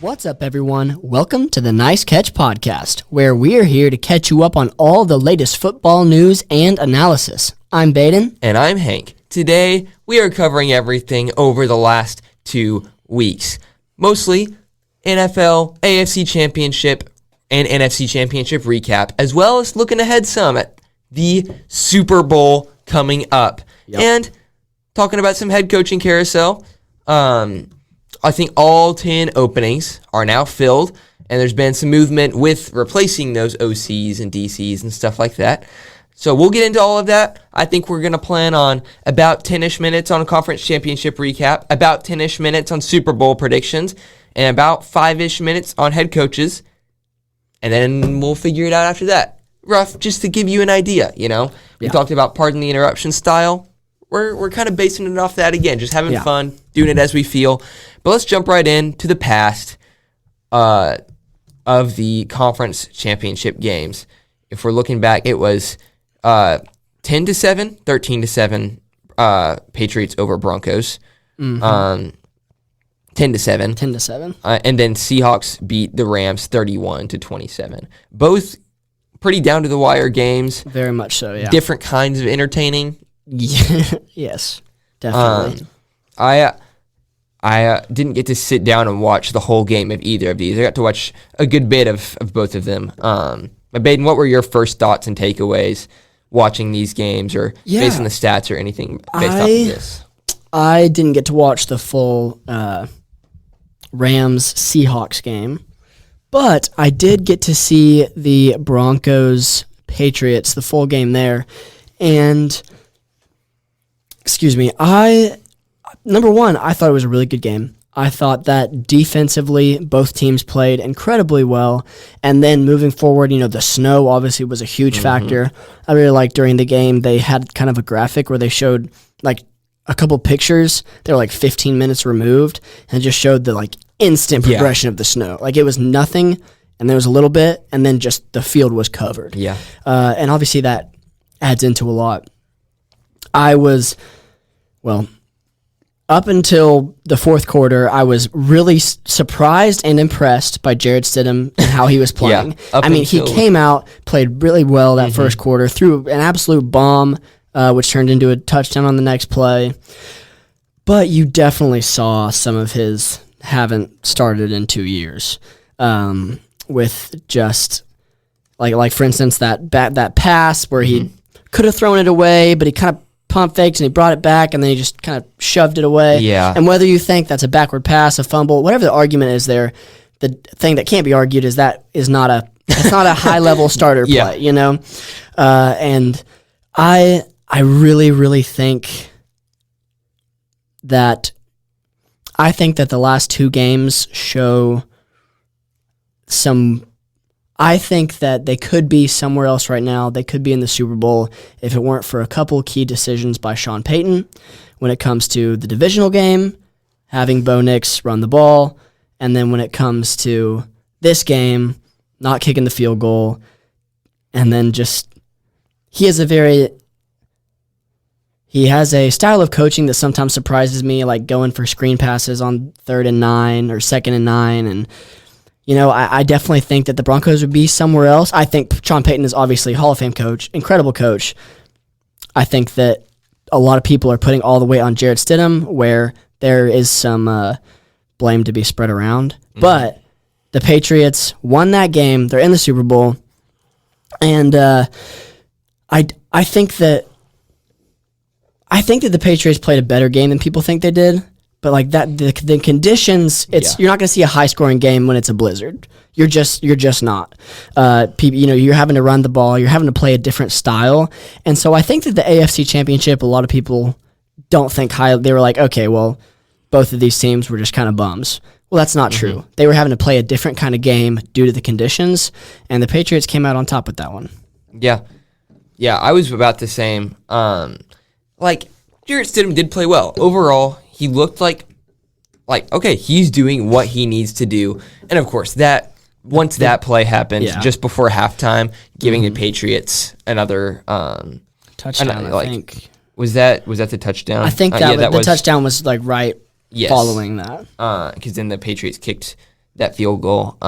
What's up, everyone? Welcome to the Nice Catch Podcast, where we are here to catch you up on all the latest football news and analysis. I'm Baden. And I'm Hank. Today, we are covering everything over the last 2 weeks. Mostly NFL, AFC Championship, and NFC Championship recap, as well as looking ahead some at the Super Bowl coming up. Yep. And talking about some head coaching carousel. I think all 10 openings are now filled, and there's been some movement with replacing those OCs and DCs and stuff like that. So we'll get into all of that. I think we're going to plan on about 10-ish minutes on a conference championship recap, about 10-ish minutes on Super Bowl predictions, and about 5-ish minutes on head coaches, and then we'll figure it out after that. Rough, just to give you an idea, you know. We talked about pardon the interruption style. We're kind of basing it off that again, just having fun, doing it as we feel. But let's jump right into the past of the conference championship games. If we're looking back, it was 10-7, 13-7 Patriots over Broncos. 10-7. 10-7. And then Seahawks beat the Rams 31-27. Both pretty down to the wire games. Very much so, yeah. Different kinds of entertaining. Yes, definitely. I didn't get to sit down and watch the whole game of either of these. I got to watch a good bit of both of them. But Baden, what were your first thoughts and takeaways watching these games, or based on the stats or anything based off of this? I didn't get to watch the full Rams-Seahawks game, but I did get to see the Broncos-Patriots, the full game there. And, number one, I thought it was a really good game. I thought that defensively, both teams played incredibly well. And then moving forward, the snow obviously was a huge factor. I really liked during the game, they had kind of a graphic where they showed like a couple pictures. They were like 15 minutes removed, and it just showed the instant progression of the snow. Like it was nothing, and there was a little bit, and then just the field was covered. Yeah. And obviously that adds into a lot. Up until the fourth quarter, I was really surprised and impressed by Jarrett Stidham and how he was playing. He came out, played really well that first quarter, threw an absolute bomb, which turned into a touchdown on the next play. But you definitely saw some of his haven't started in 2 years, with just like for instance that pass where he could have thrown it away, but he kind of pump fakes and he brought it back and then he just kind of shoved it away. Yeah. And whether you think that's a backward pass, a fumble, whatever the argument is there, the thing that can't be argued is that it's not a high level starter play, and I really, really think that the last two games show I think that they could be somewhere else right now. They could be in the Super Bowl if it weren't for a couple key decisions by Sean Payton when it comes to the divisional game, having Bo Nix run the ball, and then when it comes to this game, not kicking the field goal, and then just he has a style of coaching that sometimes surprises me, like going for screen passes on 3rd and 9 or 2nd and 9, and I definitely think that the Broncos would be somewhere else. I think Sean Payton is obviously a Hall of Fame coach, incredible coach. I think that a lot of people are putting all the weight on Jarrett Stidham, where there is some blame to be spread around. But the Patriots won that game. They're in the Super Bowl. And I think that the Patriots played a better game than people think they did. But like that, the conditions, you're not going to see a high scoring game when it's a blizzard. You're just not. You're having to run the ball. You're having to play a different style. And so I think that the AFC Championship, a lot of people don't think high. They were like, okay, well, both of these teams were just kind of bums. Well, that's not true. They were having to play a different kind of game due to the conditions, and the Patriots came out on top with that one. Yeah. Yeah, I was about the same. Like, Jarrett Stidham did play well. Overall, he looked like, okay, he's doing what he needs to do. And, of course, once that play happened just before halftime, giving the Patriots another touchdown, I think. Was that the touchdown? I think the touchdown was, like, right following that. Because then the Patriots kicked that field goal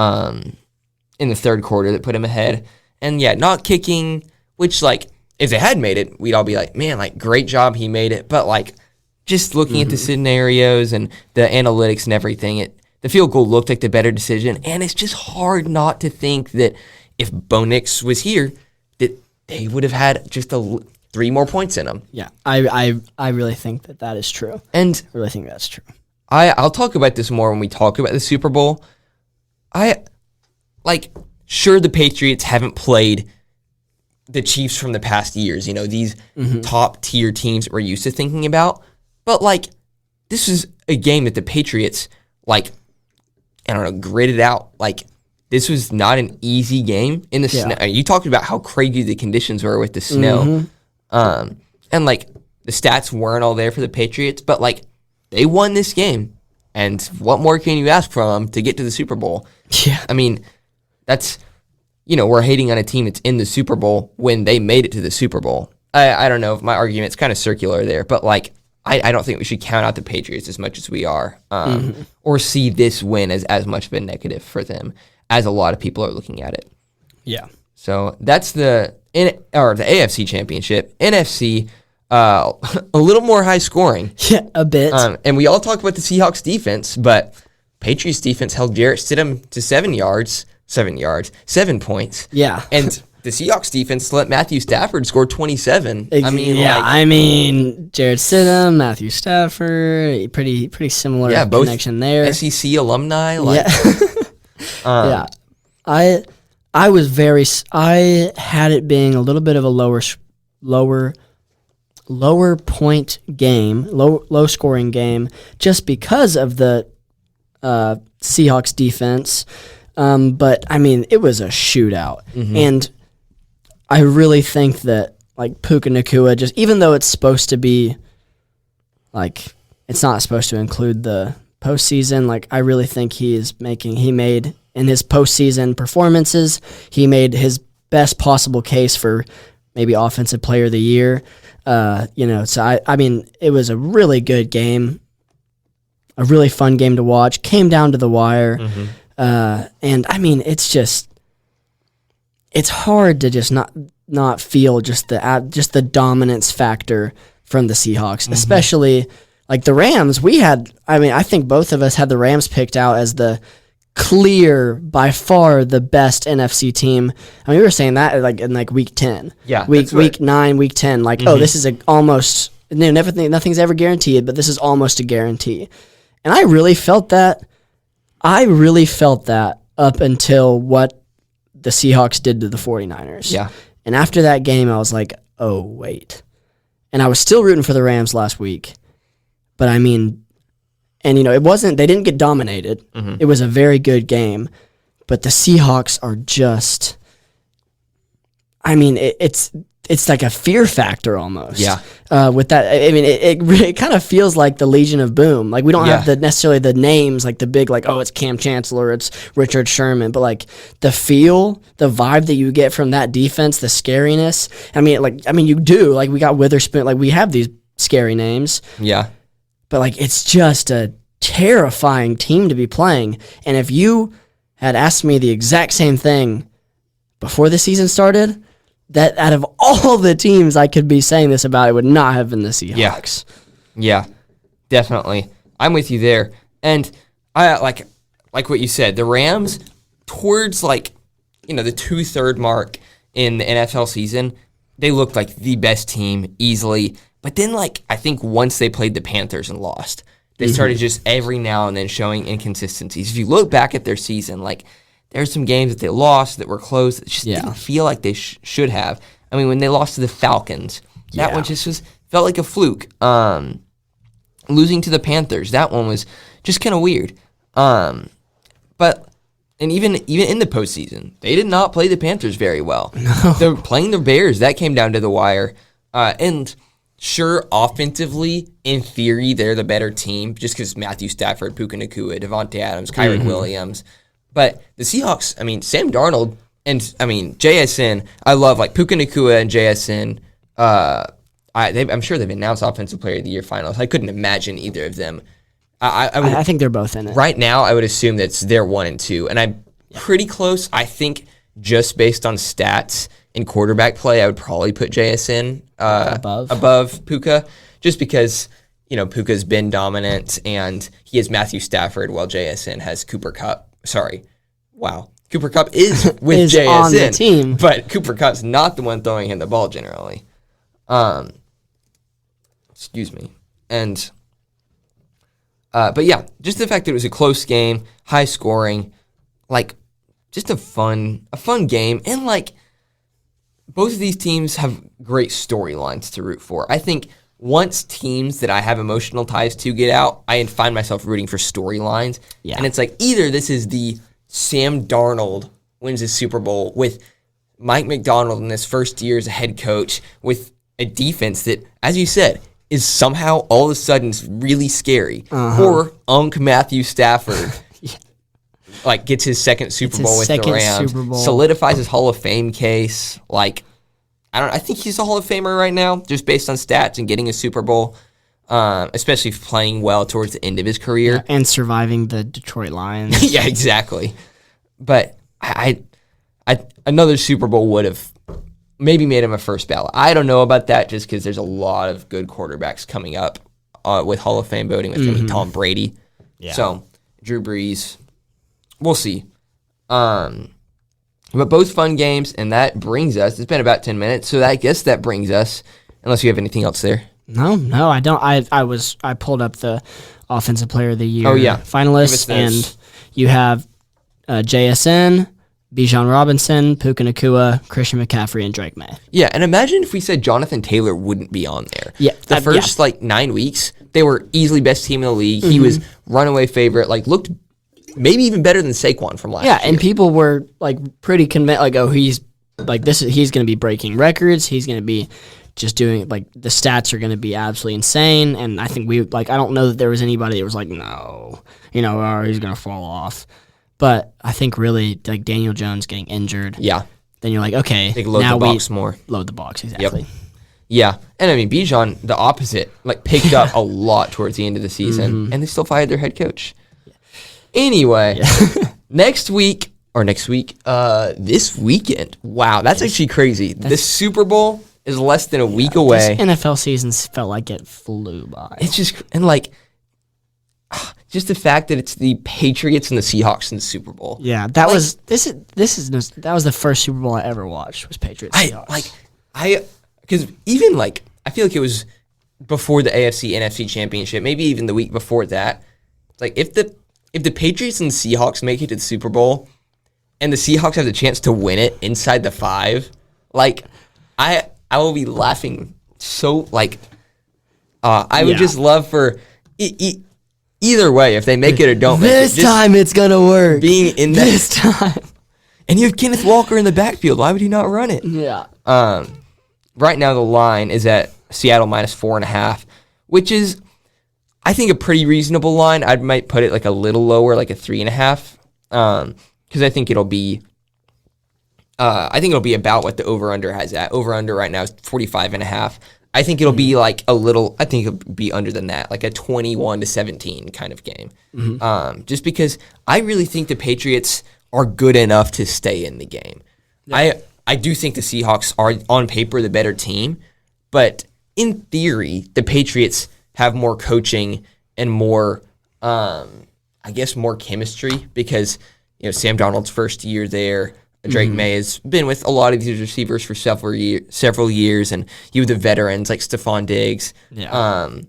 in the third quarter that put him ahead. And, yeah, not kicking, which, like, if they had made it, we'd all be like, man, like, great job, he made it. But, like, just looking at the scenarios and the analytics and everything, the field goal looked like the better decision. And it's just hard not to think that if Bo Nix was here, that they would have had just 3 more points in them. Yeah, I really think that is true. And I really think that's true. I'll talk about this more when we talk about the Super Bowl. Sure, the Patriots haven't played the Chiefs from the past years, these top tier teams we're used to thinking about. But, like, this is a game that the Patriots, like, I don't know, gritted out. Like, this was not an easy game in the snow. You talked about how crazy the conditions were with the snow. And, like, the stats weren't all there for the Patriots, but, like, they won this game. And what more can you ask from them to get to the Super Bowl? Yeah. I mean, that's, we're hating on a team that's in the Super Bowl when they made it to the Super Bowl. I don't know if my argument's kind of circular there, but, like, I don't think we should count out the Patriots as much as we are, or see this win as much of a negative for them as a lot of people are looking at it. Yeah. So that's the AFC Championship. NFC, a little more high scoring. Yeah, a bit. And we all talk about the Seahawks defense, but Patriots defense held Jarrett Stidham to 7 points. Yeah. And the Seahawks defense let Matthew Stafford score 27. Jarrett Stidham, Matthew Stafford, pretty similar connection there. SEC alumni. Yeah. I had it being a little bit of a lower point game, low scoring game, just because of the Seahawks defense. But I mean, it was a shootout, and I really think that, like, Puka Nacua, just even though it's supposed to be, like, it's not supposed to include the postseason, like, I really think he made in his postseason performances, he made his best possible case for maybe Offensive Player of the Year. So I mean, it was a really good game, a really fun game to watch. Came down to the wire, and I mean, it's hard to just not feel just the dominance factor from the Seahawks, especially like the Rams. I think both of us had the Rams picked out as the clear, by far, the best NFC team. I mean, we were saying that in week 10. Yeah. Week 9, week 10. This is nothing's ever guaranteed, but this is almost a guarantee. And I really felt that. Up until what the Seahawks did to the 49ers. Yeah. And after that game, I was like, oh, wait. And I was still rooting for the Rams last week. But I mean, and they didn't get dominated. It was a very good game. But the Seahawks are just, I mean, it's like a fear factor almost. Yeah. With that, I mean, it kind of feels like the Legion of Boom. Like, we don't have necessarily the names, like the big, like, oh, it's Cam Chancellor, it's Richard Sherman, but like the vibe that you get from that defense, the scariness. I mean, you do. Like, we got Witherspoon. Like, we have these scary names. Yeah. But like, it's just a terrifying team to be playing. And if you had asked me the exact same thing before the season started, that out of all the teams I could be saying this about, it would not have been the Seahawks. Yeah, definitely. I'm with you there. And I like what you said, the Rams, towards the 2/3 mark in the NFL season, they looked like the best team easily. But then, I think once they played the Panthers and lost, they started just every now and then showing inconsistencies. If you look back at their season, there's some games that they lost that were close that just didn't feel like they should have. I mean, when they lost to the Falcons, that one just felt like a fluke. Losing to the Panthers, that one was just kind of weird. But And even in the postseason, they did not play the Panthers very well. No. They're playing the Bears. That came down to the wire. And sure, offensively, in theory, they're the better team just because Matthew Stafford, Puka Nacua, Devontae Adams, Kyren Williams. But the Seahawks, I mean, Sam Darnold and, JSN, I love, like, Puka Nacua and JSN. I'm sure they've announced Offensive Player of the Year finals. I couldn't imagine either of them. I think they're both in it. Right now, I would assume they're 1 and 2. And I'm pretty close. I think just based on stats and quarterback play, I would probably put JSN above Puka, just because Puka's been dominant and he has Matthew Stafford while JSN has Cooper Kupp. Sorry, wow, Cooper Kupp is with JSN on the team, but Cooper Kupp's not the one throwing him the ball generally. Excuse me, and but yeah, just the fact that it was a close game, high scoring, like just a fun game, and like. Both of these teams have great storylines to root for. I think once teams that I have emotional ties to get out, I find myself rooting for storylines. Yeah. And it's like either this is the Sam Darnold wins the Super Bowl with Mike Macdonald in his first year as a head coach with a defense that, as you said, is somehow all of a sudden really scary. Or Matthew Stafford like gets his second Super Bowl with the Rams, solidifies his Hall of Fame case. Like, I think he's a Hall of Famer right now, just based on stats and getting a Super Bowl, especially playing well towards the end of his career. Yeah, and surviving the Detroit Lions. Yeah, exactly. But I another Super Bowl would have maybe made him a first ballot. I don't know about that just because there's a lot of good quarterbacks coming up with Hall of Fame voting with Tom Brady. Yeah. So, Drew Brees. We'll see. But both fun games, and that brings us, it's been about 10 minutes, so I guess that brings us, unless you have anything else there. No, I don't. I pulled up the Offensive Player of the Year finalists, and you have JSN, Bijan Robinson, Puka Nacua, Christian McCaffrey, and Drake May. Yeah, and imagine if we said Jonathan Taylor wouldn't be on there. Yeah. The first, 9 weeks, they were easily best team in the league. He was runaway favorite, looked maybe even better than Saquon from last year. Yeah, and people were pretty convinced, he's going to be breaking records. He's going to be just doing the stats are going to be absolutely insane. And I think I don't know that there was anybody that was like, no, he's going to fall off. But I think really Daniel Jones getting injured. Yeah. Then you're like, okay, load the box more. Load the box, exactly. Yep. Yeah, and Bijan, the opposite, picked up a lot towards the end of the season, and they still fired their head coach. Anyway, this weekend. Wow, that's actually crazy. The Super Bowl is less than a week away. This NFL season felt like it flew by. It's just just the fact that it's the Patriots and the Seahawks in the Super Bowl. Yeah, that was the first Super Bowl I ever watched was Patriots Seahawks. Because even I feel like it was before the AFC NFC Championship, maybe even the week before that. If the Patriots and Seahawks make it to the Super Bowl, and the Seahawks have the chance to win it inside the 5, I will be laughing so I would just love for either way if they make it or don't. This time it's gonna work. Being in this time, and you have Kenneth Walker in the backfield. Why would he not run it? Yeah. Right now the line is at Seattle -4.5, which is, I think, a pretty reasonable line. I might put it a little lower, a 3.5, because I think it'll be about what the over/under has at. Over/under right now is 45.5. I think it'll be I think it'll be under than that, a 21-17 kind of game. Just because I really think the Patriots are good enough to stay in the game. Yeah. I do think the Seahawks are on paper the better team, but in theory, the Patriots have more coaching and more, more chemistry because Sam Darnold's first year there. Drake May has been with a lot of these receivers for several years, and you have the veterans like Stephon Diggs, and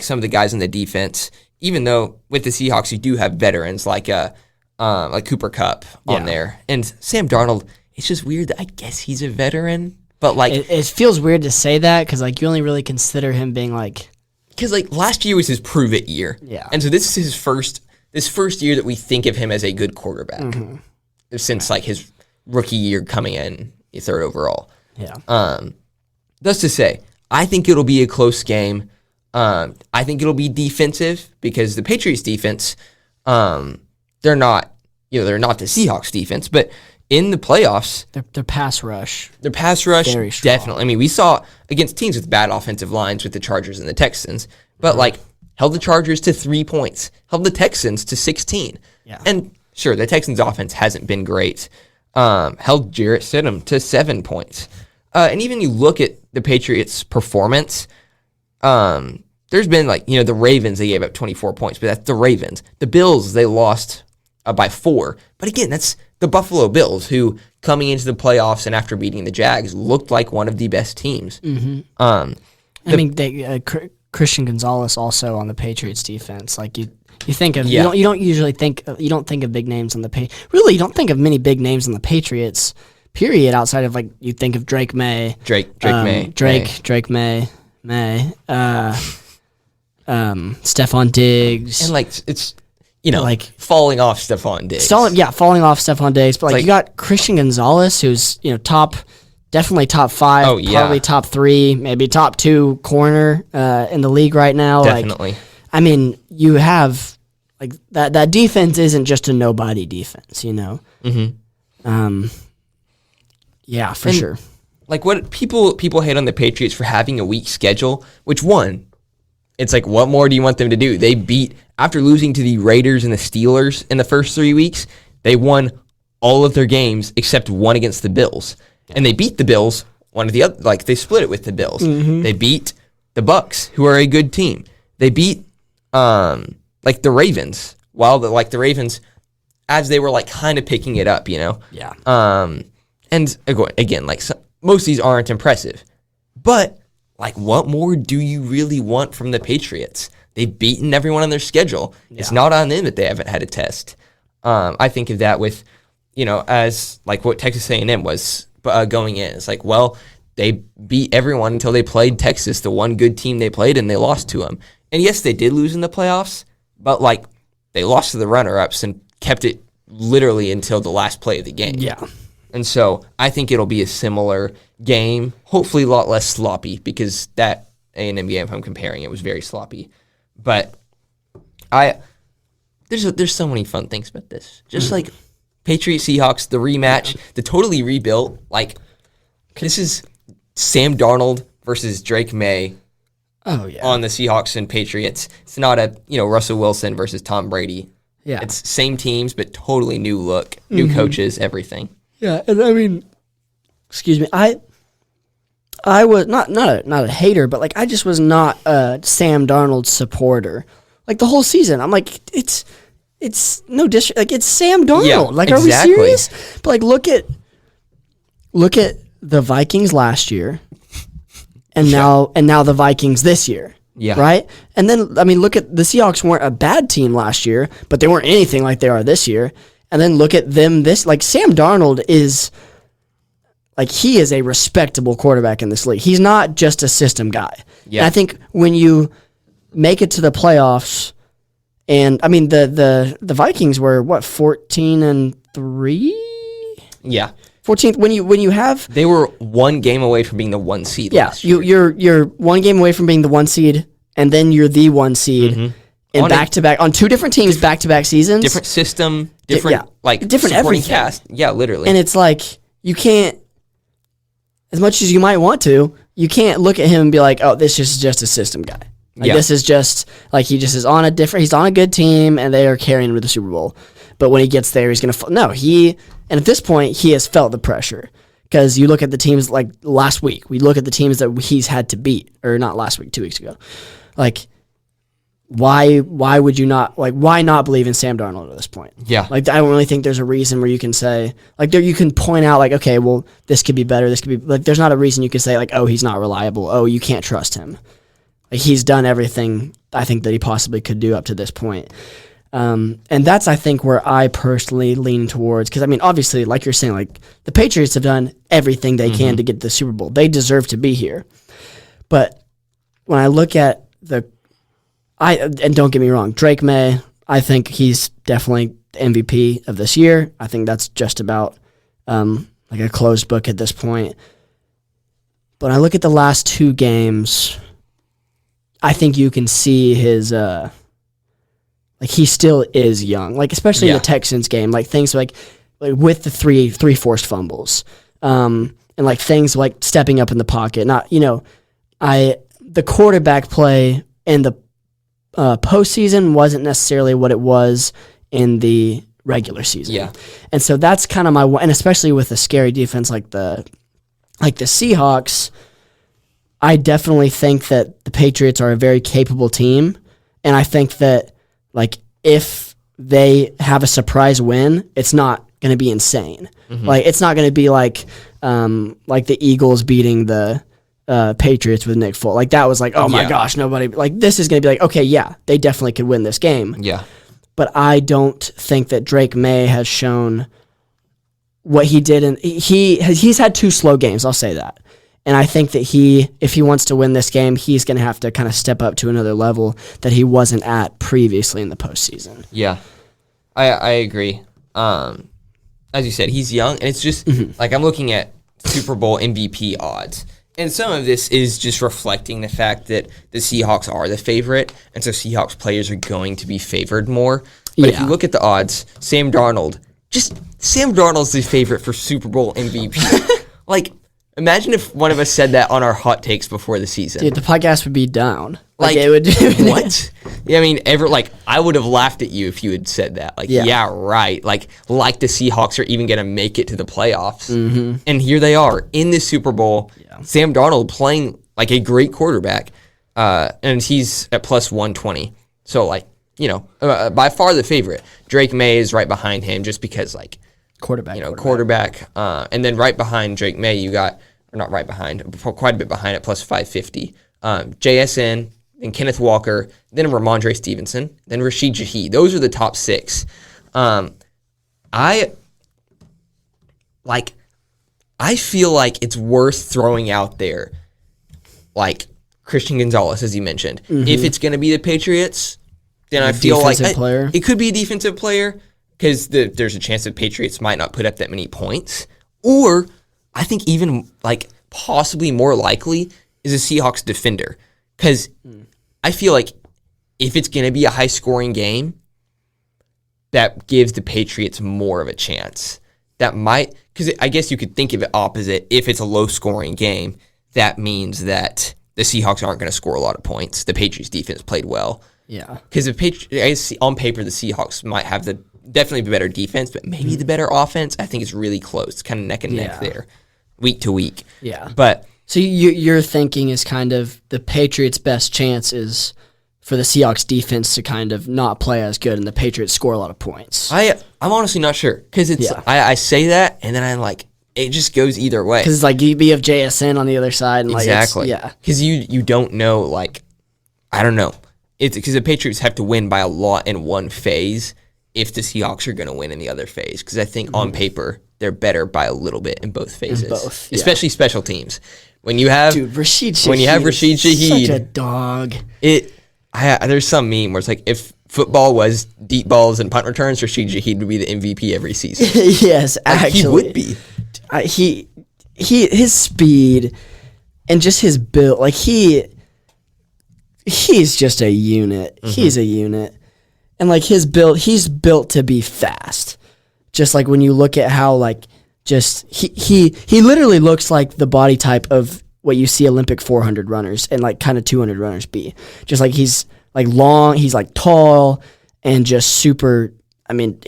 some of the guys in the defense. Even though with the Seahawks you do have veterans like Cooper Kupp on there, and Sam Darnold. It's just weird that I guess he's a veteran, but it feels weird to say that because you only really consider him being because last year was his prove it year, and so this is his first this first year that we think of him as a good quarterback since like his rookie year coming in third overall. Yeah. That's to say, I think it'll be a close game. I think it'll be defensive because the Patriots defense, they're not the Seahawks defense, but in the playoffs, their pass rush. Their pass rush, very strong. definitely. I mean, we saw against teams with bad offensive lines with the Chargers and the Texans, but like held the Chargers to 3 points, held the Texans to 16. Yeah. And sure, the Texans offense hasn't been great. Held Jarrett Stidham to 7 points. And even you look at the Patriots' performance, there's been the Ravens, they gave up 24 points, but that's the Ravens. The Bills, they lost by 4. But again, that's the Buffalo Bills, who coming into the playoffs and after beating the Jags looked like one of the best teams. Christian Gonzalez also on the Patriots defense. Like you think of you don't usually think you don't think of big names on the really you don't think of many big names on the Patriots. Period. Outside of you think of Drake May, May, Stephon Diggs, and it's falling off Stephon Diggs. Falling off Stephon Diggs. But you got Christian Gonzalez, who's definitely top 5, probably top 3, maybe top 2 corner in the league right now. Definitely. You have that defense isn't just a nobody defense, Yeah, for sure. What people hate on the Patriots for having a weak schedule, which it's what more do you want them to do? They beat, after losing to the Raiders and the Steelers in the first 3 weeks, they won all of their games except one against the Bills. And they beat the Bills, one of the other, they split it with the Bills. They beat the Bucks, who are a good team. They beat, the Ravens, while the Ravens, as they were, kind of picking it up, Yeah. And again, most of these aren't impressive. But, what more do you really want from the Patriots? They've beaten everyone on their schedule. Yeah. It's not on them that they haven't had a test. I think of that with, as what Texas A&M was going in. It's they beat everyone until they played Texas, the one good team they played, and they lost to them. And yes, they did lose in the playoffs, but they lost to the runner-ups and kept it literally until the last play of the game. Yeah. And so I think it'll be a similar game, hopefully a lot less sloppy, because that A&M game, if I'm comparing it, was very sloppy. But there's so many fun things about this. Just Patriots Seahawks, the rematch, the totally rebuilt. This is Sam Darnold versus Drake May. Oh yeah. On the Seahawks and Patriots. It's not a Russell Wilson versus Tom Brady. Yeah. It's same teams but totally new look, new coaches, everything. Yeah, and excuse me, I was not a hater, but I just was not a Sam Darnold supporter. The whole season, I'm it's no disrespect, it's Sam Darnold. Yeah, Are we serious? But look at the Vikings last year, and now the Vikings this year. Yeah. Right? And then look at the Seahawks weren't a bad team last year, but they weren't anything like they are this year. And then look at them Sam Darnold is he is a respectable quarterback in this league. He's not just a system guy. Yeah. And I think when you make it to the playoffs, and the Vikings were 14-3? Yeah. 14th when you have they were one game away from being the 1 seed. Yeah, last year. You're one game away from being the 1 seed, and then you're the 1 seed. And back-to-back, on 2 different teams, back-to-back seasons. Different system, different different everything. Cast. Yeah, literally. And it's you can't, as much as you might want to, you can't look at him and be oh, this is just a system guy. This is just, he just is he's on a good team, and they are carrying him to the Super Bowl. But when he gets there, he's going to, and at this point, he has felt the pressure. Because you look at the teams, last week, we look at the teams that he's had to beat, or not last week, 2 weeks ago. Why would you not why not believe in Sam Darnold at this point? Yeah. I don't really think there's a reason where you can say you can point out okay, well, this could be better, this could be there's not a reason you can say oh, he's not reliable. Oh, you can't trust him. He's done everything I think that he possibly could do up to this point. And that's I think where I personally lean towards, because obviously you're saying the Patriots have done everything they can to get the Super Bowl. They deserve to be here. But when I look at and don't get me wrong, Drake May, I think he's definitely the MVP of this year. I think that's just about like a closed book at this point. But I look at the last 2 games, I think you can see his like he still is young. Like especially in the Texans game, like things like with the three forced fumbles. And like things like stepping up in the pocket. Not, the quarterback play in the postseason wasn't necessarily what it was in the regular season. Yeah. And so that's kind of and especially with a scary defense like the Seahawks, I definitely think that the Patriots are a very capable team. And I think that like if they have a surprise win, it's not going to be insane. Mm-hmm. Like it's not going to be like the Eagles beating the Patriots with Nick Foles. Like that was like, oh my gosh, nobody like this is going to be like, okay, yeah, they definitely could win this game. Yeah. But I don't think that Drake May has shown what he did, and he's had 2 slow games. I'll say that, and I think that if he wants to win this game, he's going to have to kind of step up to another level that he wasn't at previously in the postseason. Yeah, I agree. As you said, he's young, and it's just like I'm looking at Super Bowl MVP odds. And some of this is just reflecting the fact that the Seahawks are the favorite, and so Seahawks players are going to be favored more. But if you look at the odds, Sam Darnold's the favorite for Super Bowl MVP. Like, imagine if one of us said that on our hot takes before the season. Dude, the podcast would be down. Like it would. What? I mean, I would have laughed at you if you had said that. Like, yeah right. Like the Seahawks are even going to make it to the playoffs. Mm-hmm. And here they are in the Super Bowl. Yeah. Sam Darnold playing like a great quarterback. And he's at plus 120. So, like, by far the favorite. Drake May is right behind him just because, like, quarterback. And then right behind Drake May, you got, or not right behind, quite a bit behind at plus 550. JSN, then Kenneth Walker, then Ramondre Stevenson, then Rashid Shaheed. Those are the top 6. I feel like it's worth throwing out there, like Christian Gonzalez, as you mentioned. Mm-hmm. If it's going to be the Patriots, then I feel like it could be a defensive player because there's a chance that Patriots might not put up that many points. Or I think even like possibly more likely is a Seahawks defender. Because I feel like if it's going to be a high-scoring game, that gives the Patriots more of a chance. That might, because I guess you could think of it opposite. If it's a low-scoring game, that means that the Seahawks aren't going to score a lot of points. The Patriots defense played well. Yeah. Because on paper, the Seahawks might have definitely the better defense, but maybe the better offense. I think it's really close. It's kind of neck and neck there, week to week. Yeah. But so your thinking is kind of the Patriots' best chance is for the Seahawks defense to kind of not play as good and the Patriots score a lot of points. I'm honestly not sure because it's I say that and then I'm like it just goes either way. Because it's like you have JSN on the other side and exactly because you don't know, like, I don't know, it's because the Patriots have to win by a lot in one phase if the Seahawks are going to win in the other phase, because I think on paper they're better by a little bit in both phases, especially special teams. When you have Rashid Shaheed, such a dog. There's some meme where it's like if football was deep balls and punt returns, Rashid Shaheed would be the MVP every season. Yes, actually, he would be. His speed and just his build, like he's just a unit. Mm-hmm. He's a unit, and like his build, he's built to be fast. Just like when you look at how like just he literally looks like the body type of what you see Olympic 400 runners and like kind of 200 runners be. Just like he's like long, he's like tall and just super. I mean,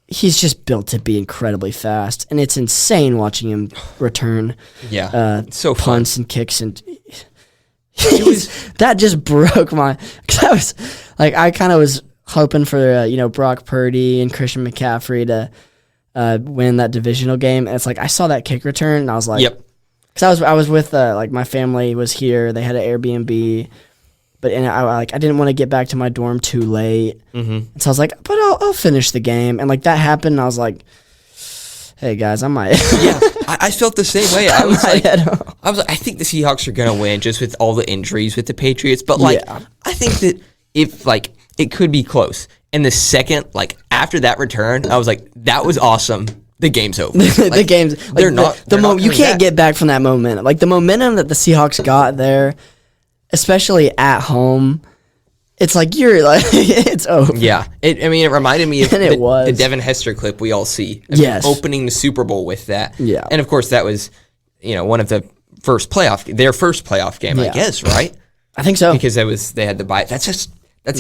he's just built to be incredibly fast, and it's insane watching him return. So punts fun. And kicks and. That just broke my. Cause I was like, I kind of was hoping for Brock Purdy and Christian McCaffrey to win that divisional game. And it's like I saw that kick return, and I was like, yep. Because I was with like my family was here. They had an Airbnb, but I didn't want to get back to my dorm too late. Mm-hmm. And so I was like, but I'll finish the game. And like that happened, and I was like, hey guys, I might. Yeah, I felt the same way. I was like, I think the Seahawks are gonna win just with all the injuries with the Patriots. But like, I think that if like it could be close, And the second, like after that return, I was like, that was awesome. The game's over. The game's like, they're not. You can't get back from that momentum. Like the momentum that the Seahawks got there, especially at home. It's like it's over. Yeah, it reminded me of the Devin Hester clip we all see. Yes, opening the Super Bowl with that. Yeah, and of course that was, one of their first playoff game, I guess, right? I think so because they had the bye. That's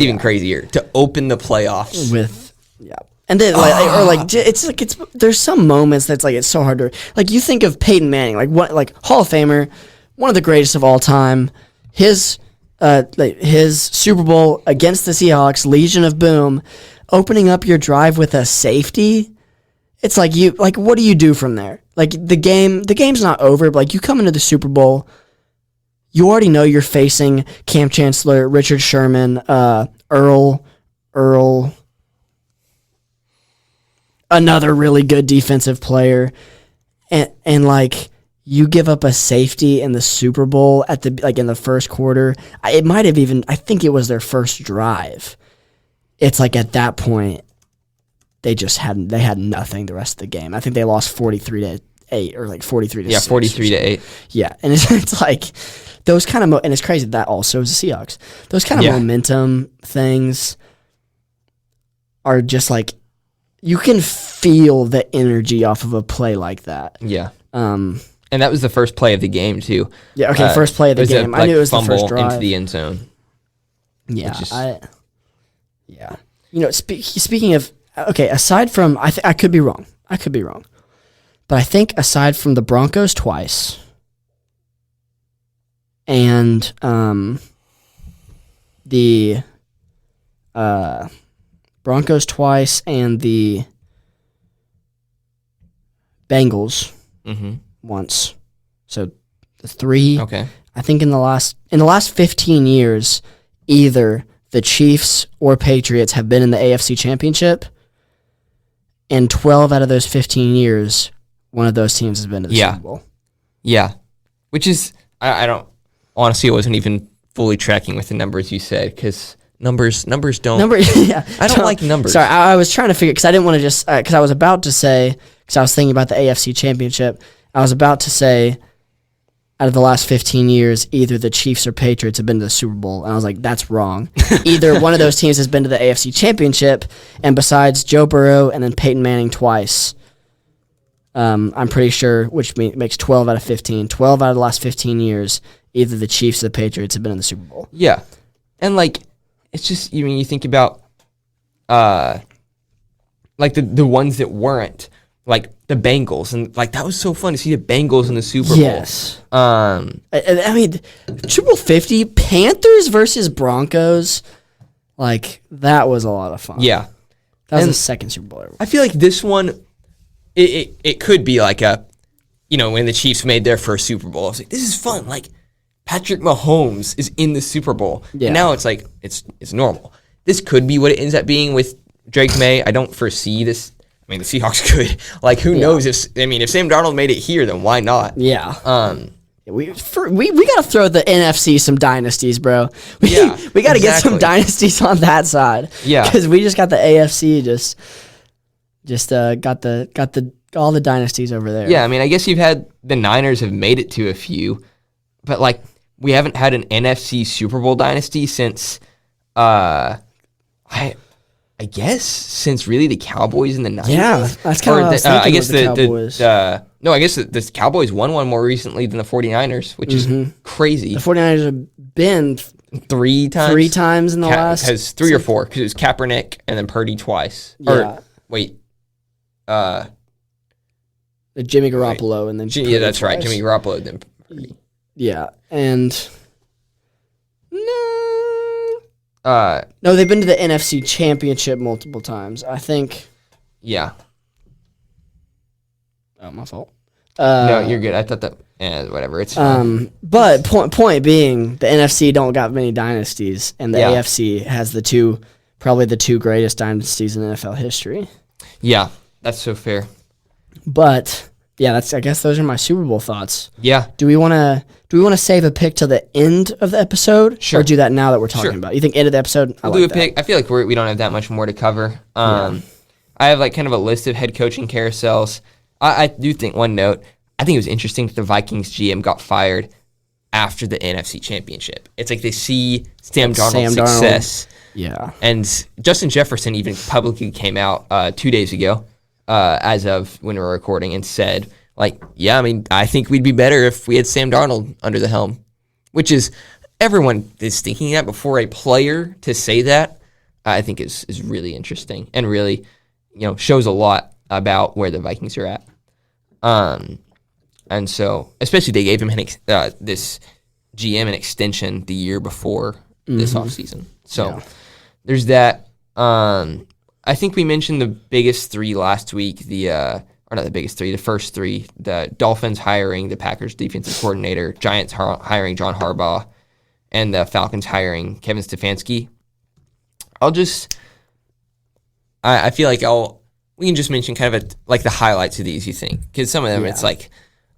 even crazier to open the playoffs with. Yeah, and then there's some moments that's like it's so hard to like. You think of Peyton Manning, like Hall of Famer, one of the greatest of all time. His Super Bowl against the Seahawks, Legion of Boom, opening up your drive with a safety. It's like what do you do from there? Like the game's not over, but like you come into the Super Bowl, you already know you're facing Cam Chancellor, Richard Sherman, Earl, another really good defensive player, and like. You give up a safety in the Super Bowl in the first quarter. It might have even. I think it was their first drive. It's like at that point, they had nothing the rest of the game. I think they lost 43-8 or like 43-6. Yeah, 43-8. Yeah, and it's like those kind of and it's crazy that also is the Seahawks. Those kind of momentum things are just like you can feel the energy off of a play like that. Yeah. And that was the first play of the game too. Yeah. Okay. First play of the game. I knew it was the first drive into the end zone. Yeah. Yeah. Speaking of aside from I could be wrong, but I think aside from the Broncos twice, and the Broncos twice and the Bengals. Mm-hmm. Once, so the three. Okay. I think in the last 15 years, either the Chiefs or Patriots have been in the AFC Championship, and 12 out of those 15 years, one of those teams has been to the Super Bowl. Yeah, which is I don't honestly, I wasn't even fully tracking with the numbers you said because numbers don't. Yeah, I don't like numbers. Sorry, I was trying to figure because I didn't want to just because I was about to say because I was thinking about the AFC Championship. I was about to say, out of the last 15 years, either the Chiefs or Patriots have been to the Super Bowl. And I was like, that's wrong. Either one of those teams has been to the AFC Championship, and besides Joe Burrow and then Peyton Manning twice, I'm pretty sure, which makes 12 out of 15. 12 out of the last 15 years, either the Chiefs or the Patriots have been in the Super Bowl. Yeah. And, it's just, you think about, the ones that weren't. Like the Bengals, and that was so fun to see the Bengals in the Super Bowl. Yes. Super Bowl 50, Panthers versus Broncos, that was a lot of fun. Yeah. That was the second Super Bowl ever. I feel like this one, it could be like when the Chiefs made their first Super Bowl, I was like, this is fun. Patrick Mahomes is in the Super Bowl. Yeah. And now it's it's normal. This could be what it ends up being with Drake May. I don't foresee this. The Seahawks could. Who knows if Sam Darnold made it here, then why not? Yeah. We got to throw the NFC some dynasties, bro. We got to get some dynasties on that side. Yeah. Because we just got the AFC got all the dynasties over there. Yeah, I guess you've had the Niners have made it to a few, but we haven't had an NFC Super Bowl dynasty since I guess since really the Cowboys in the 90s. Yeah, that's kind of what I was thinking. I guess the Cowboys. I guess the Cowboys won one more recently than the 49ers, which is crazy. The 49ers have been three times. 3 times in the last. Has 3 or 4 because it was Kaepernick and then Purdy twice. Yeah. The Jimmy Garoppolo and then Purdy yeah, that's twice. Right. Jimmy Garoppolo then Purdy. Yeah, and no, they've been to the NFC Championship multiple times. I think. Yeah. Oh, my fault. No, you're good. I thought that. Whatever. It's fine. But point being, the NFC don't got many dynasties, and the AFC has probably the 2 greatest dynasties in NFL history. Yeah, that's so fair. But yeah, I guess those are my Super Bowl thoughts. Yeah. Do we want to save a pick till the end of the episode? Sure. Or do that now that we're talking about? You think end of the episode? We'll do a pick. I feel like we don't have that much more to cover. I have like kind of a list of head coaching carousels. I do think one note. I think it was interesting that the Vikings GM got fired after the NFC Championship. It's like they see Sam Darnold's success. Yeah. And Justin Jefferson even publicly came out 2 days ago, as of when we were recording, and said, like, yeah, I mean, I think we'd be better if we had Sam Darnold under the helm, which is, everyone is thinking that before a player to say that, I think is really interesting and really, shows a lot about where the Vikings are at. And so, especially they gave him this GM an extension the year before this offseason. So there's that. I think we mentioned the biggest three last week, or not the biggest three, the first three, the Dolphins hiring the Packers defensive coordinator, Giants hiring John Harbaugh, and the Falcons hiring Kevin Stefanski. I feel like we can just mention kind of like the highlights of these, you think? Because some of them, it's like,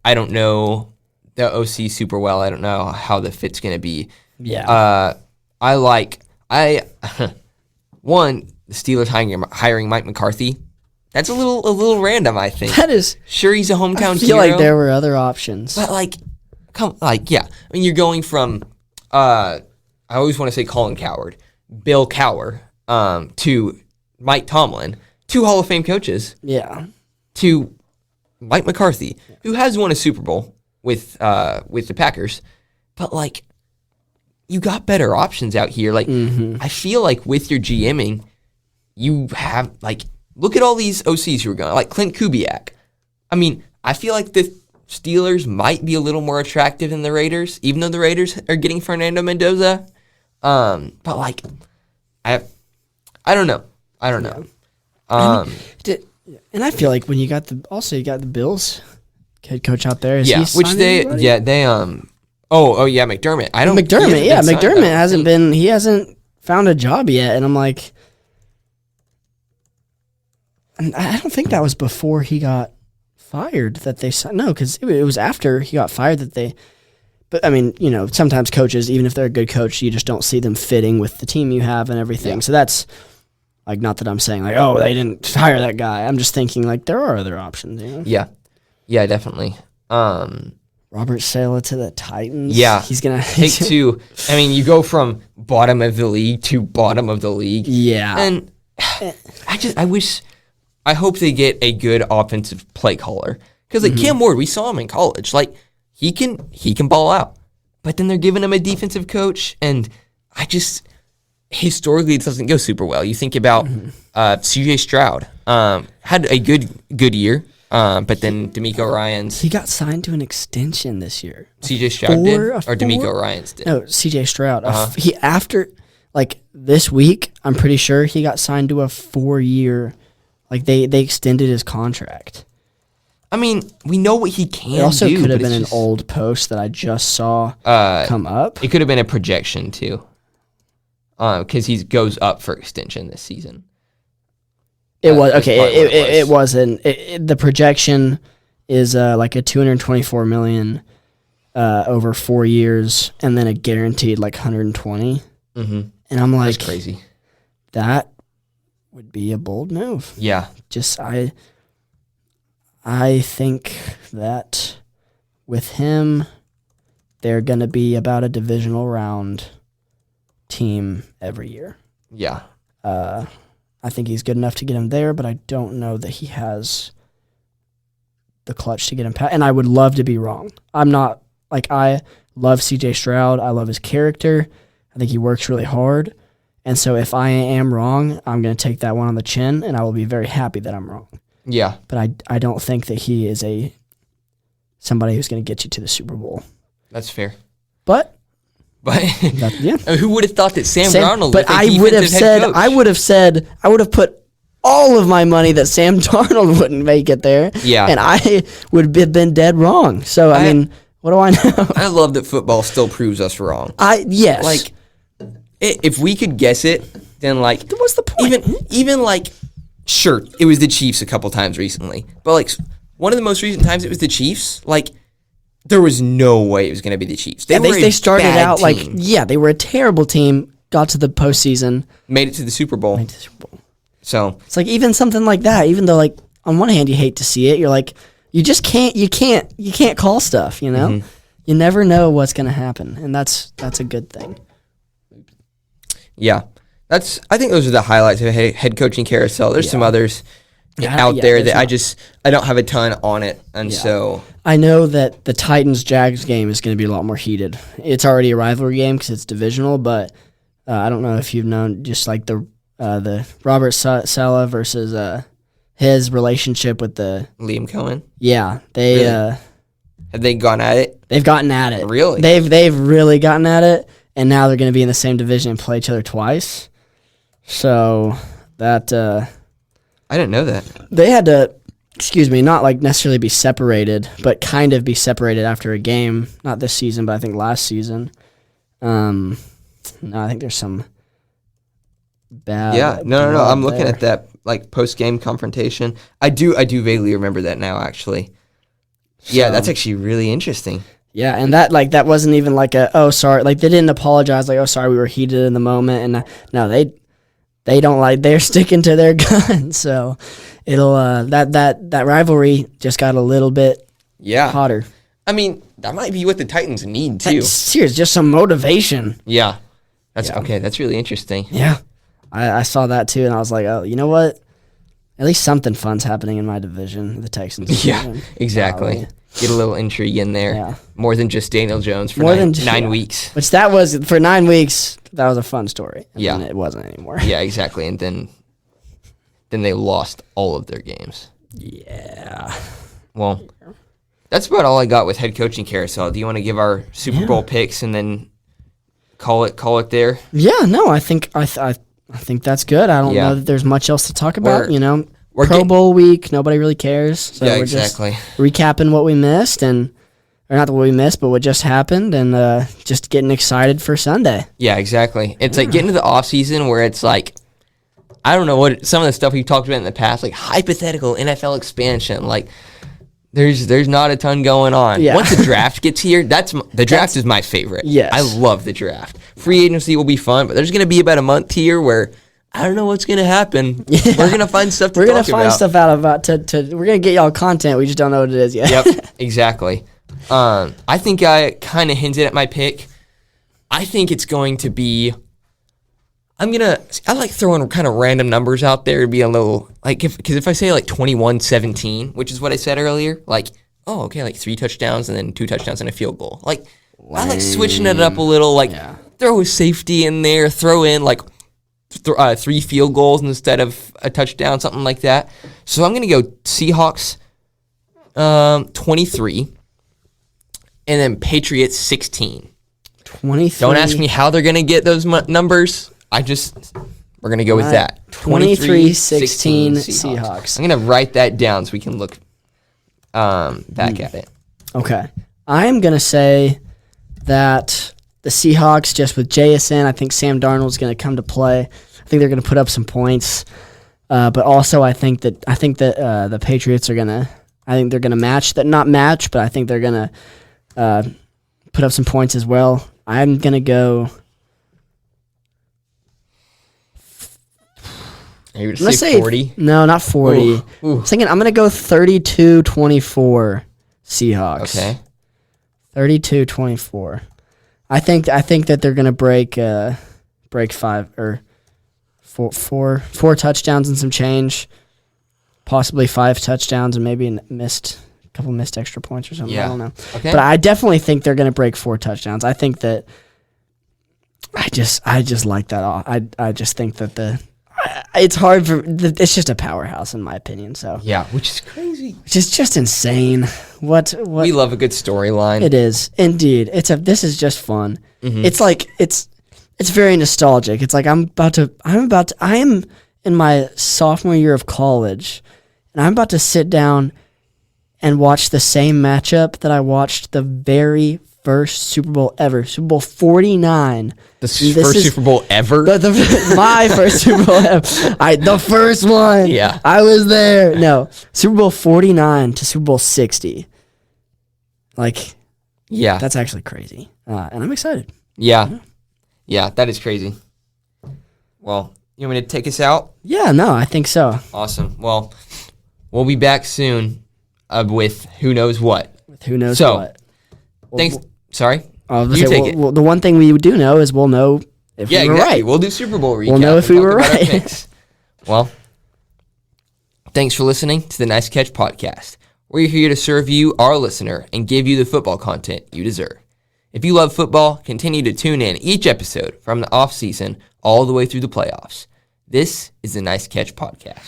I don't know the OC super well. I don't know how the fit's going to be. Yeah. One, the Steelers hiring Mike McCarthy. That's a little random, I think. That is. Sure, he's a hometown hero. I feel like there were other options. But I mean, you're going from, I always want to say Colin Cowherd, Bill Cowher, to Mike Tomlin, two Hall of Fame coaches. Yeah. To Mike McCarthy, who has won a Super Bowl with the Packers, but like, you got better options out here. Like, I feel like with your GMing, you have like, look at all these OCs who are going, like Clint Kubiak. I mean, I feel like the Steelers might be a little more attractive than the Raiders, even though the Raiders are getting Fernando Mendoza. But like, I don't know. And I feel like when you got the Bills head coach out there. McDermott. McDermott hasn't found a job yet, and I'm like, I don't think that was before he got fired that they signed. No, because it was after he got fired that they. But I mean, sometimes coaches, even if they're a good coach, you just don't see them fitting with the team you have and everything. Yeah. So that's. Like, not that I'm saying, like, oh, they didn't hire that guy. I'm just thinking, like, there are other options, Yeah. Yeah, definitely. Robert Saleh to the Titans. Yeah. He's going to take two. I mean, you go from bottom of the league to bottom of the league. Yeah. And I hope they get a good offensive play caller. Because, like, Cam Ward, we saw him in college. Like, he can ball out. But then they're giving him a defensive coach, and historically, it doesn't go super well. You think about C.J. Stroud. Had a good year, but then DeMeco Ryans. He got signed to an extension this year. C.J. Stroud did? Or DeMeco Ryans did? No, C.J. Stroud. After this week, I'm pretty sure he got signed to a 4-year. Like, they extended his contract. I mean, we know what he can do. It also could have been an old post that I just saw come up. It could have been a projection, too. Because he goes up for extension this season. It was okay. It wasn't. The projection is like a $224 million over 4 years, and then a guaranteed like 120. Mm-hmm. And I'm like, that's crazy. That would be a bold move. Yeah. I think that with him, they're going to be about a divisional round team every year. Yeah. I think he's good enough to get him there, but I don't know that he has the clutch to get him past. And I would love to be wrong. I'm not, like, I love C.J. Stroud. I love his character. I think he works really hard. And so if I am wrong, I'm going to take that one on the chin, and I will be very happy that I'm wrong. Yeah. But I don't think that he is somebody who's going to get you to the Super Bowl. That's fair. But who would have thought that Sam Darnold? But I would have put all of my money that Sam Darnold wouldn't make it there. Yeah, and I would have been dead wrong. So I mean, what do I know? I love that football still proves us wrong. Yes. Like, if we could guess it, then like, what's the point? Even like, sure, it was the Chiefs a couple times recently, but like, one of the most recent times it was the Chiefs, like, there was no way it was going to be the Chiefs. They started out team. They were a terrible team, got to the postseason. Made it to the Super Bowl. So it's like even something like that, even though like on one hand you hate to see it, you're like, you just can't call stuff, you know? Mm-hmm. You never know what's going to happen, and that's a good thing. Yeah. I think those are the highlights of a head coaching carousel. There's some others out there that I don't have a ton on it, and so I know that the Titans-Jags game is going to be a lot more heated. It's already a rivalry game because it's divisional, but I don't know if you've known just like the Robert Saleh versus his relationship with the Liam Cohen. Yeah, they really? Have they gone at it? They've gotten at it. Really? They've really gotten at it, and now they're going to be in the same division and play each other twice. So that I didn't know that. They had to, not like necessarily be separated, but kind of be separated after a game. Not this season, but I think last season. No, I think there's some bad. Yeah, no. I'm looking at that like post game confrontation. I do vaguely remember that now, actually. So, yeah, that's actually really interesting. Yeah, and that wasn't even like sorry, like they didn't apologize, like sorry we were heated in the moment, and no, they don't like, they're sticking to their guns. So it'll that rivalry just got a little bit hotter. I mean, that might be what the Titans need too. Serious, just some motivation. Yeah, okay. That's really interesting. Yeah, I saw that too, and I was like, oh, you know what? At least something fun's happening in my division, the Texans division. Yeah, exactly. Get a little intrigue in there. Yeah. More than just Daniel Jones for nine weeks. Which that was, for 9 weeks, that was a fun story. And it wasn't anymore. Yeah, exactly. And then they lost all of their games. Yeah. Well, that's about all I got with head coaching carousel. Do you want to give our Super Bowl picks and then call it there? Yeah, no, I think that's good. I don't know that there's much else to talk about, We're Pro Bowl week, nobody really cares. So we're exactly. Just recapping what we missed, or not what we missed, but what just happened, and just getting excited for Sunday. Yeah, exactly. It's like getting to the off season where it's like, I don't know what some of the stuff we've talked about in the past, like hypothetical NFL expansion, like there's not a ton going on. Yeah. Once the draft gets here, the draft is my favorite. Yes. I love the draft. Free agency will be fun, but there's going to be about a month here where I don't know what's going to happen. Yeah. We're going to find stuff to talk about. We're going to find stuff out about we're going to get y'all content. We just don't know what it is yet. Yep, exactly. I think I kind of hinted at my pick. I think it's going to be, I like throwing kind of random numbers out there to be a little, like, because if I say like 21-17, which is what I said earlier, like, oh, okay, like 3 touchdowns and then 2 touchdowns and a field goal. Like, I like switching it up a little, like, throw a safety in there, throw in like 3 field goals instead of a touchdown, something like that. So I'm going to go Seahawks 23, and then Patriots 16. 23. Don't ask me how they're going to get those numbers. We're going to go with that. 23-16 Seahawks. I'm going to write that down so we can look back at it. Okay. I'm going to say that the Seahawks, just with JSN, I think Sam Darnold's going to come to play. I think they're going to put up some points. But also I think that the Patriots are going to, I think they're going to match, that not match, but I think they're going to put up some points as well. I'm going to go. Are you going to say 40? No, not 40. Ooh. I was thinking I'm going to go 32-24 Seahawks. Okay. 32-24. I think that they're going to break 5 or four touchdowns and some change, possibly 5 touchdowns and maybe a couple missed extra points or something. Yeah. I don't know. Okay. But I definitely think they're going to break 4 touchdowns. I think that I just like that. I just think that it's hard it's just a powerhouse in my opinion. So yeah, which is crazy. Which is just insane. What we love a good storyline. It is indeed. This is just fun. Mm-hmm. It's like it's very nostalgic. It's like I am in my sophomore year of college, and I'm about to sit down and watch the same matchup that I watched the very first Super Bowl ever. Super Bowl 49. First Super Bowl ever? My first Super Bowl ever. The first one. Yeah. I was there. No. Super Bowl 49 to Super Bowl 60. Yeah. That's actually crazy. And I'm excited. Yeah. Yeah, that is crazy. Well, you want me to take us out? Yeah, no, I think so. Awesome. Well, we'll be back soon with who knows what. Who knows what. Thanks. Sorry? You take it. Well, the one thing we do know is we'll know if we were right. We'll do Super Bowl recap. We'll know if we were right. Well, thanks for listening to the Nice Catch Podcast. We're here to serve you, our listener, and give you the football content you deserve. If you love football, continue to tune in each episode from the off-season all the way through the playoffs. This is the Nice Catch Podcast.